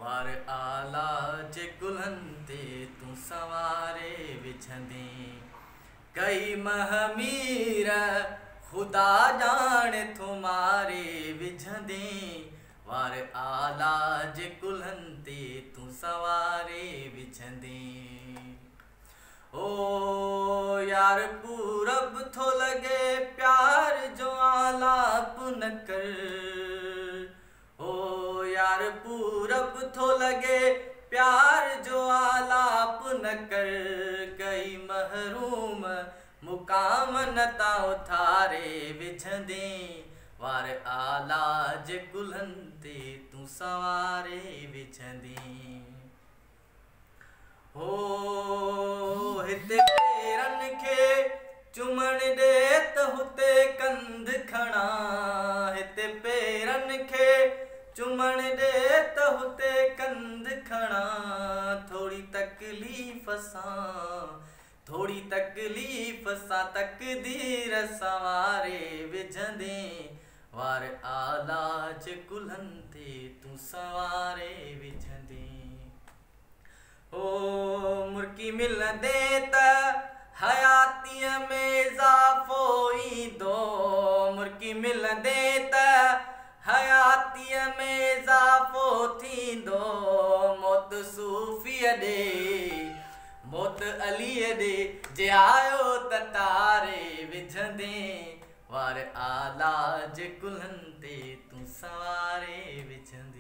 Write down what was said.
वार आला जे गुलनि ते तूं सवारे विझंदे। कई महमीर ख़ुदा ॼाणे थो मारे विझंदे। वार आला जे गुलनि ते तूं सवारे विझंदे। ओ यार पूरब थो लॻे प्यार जो आलाप न कर। ओ यार पूरब थो लॻे प्यार जो आलाप न कर। कई महरूम मुक़ाम न ता उथारे विझंदे। वार आला जे गुलनि ते तूं सवारे विझंदे। हो हिते पेरनि खे चुमण ॾे त हुते कंध खणा। हिते पेरनि खे चुमण ॾे त हुते कंध खणा। थोड़ी तकलीफ़ सां तकदीर सवारे विझंदे। वार आला जे गुलनि ते तूं सवारे विझंदे। ओ मुर्की मिलंदे त हयातीअ में इज़ाफ़ो ईंदो। मुर्की मिलंदे त हयातीअ में इज़ाफ़ो थींदो। मौत सूफ़ीअ ॾे मौत अलीअ ॾे जे आयो त तारे विझंदे। वार आला जे गुलनि ते तूं सवारे विझंदे।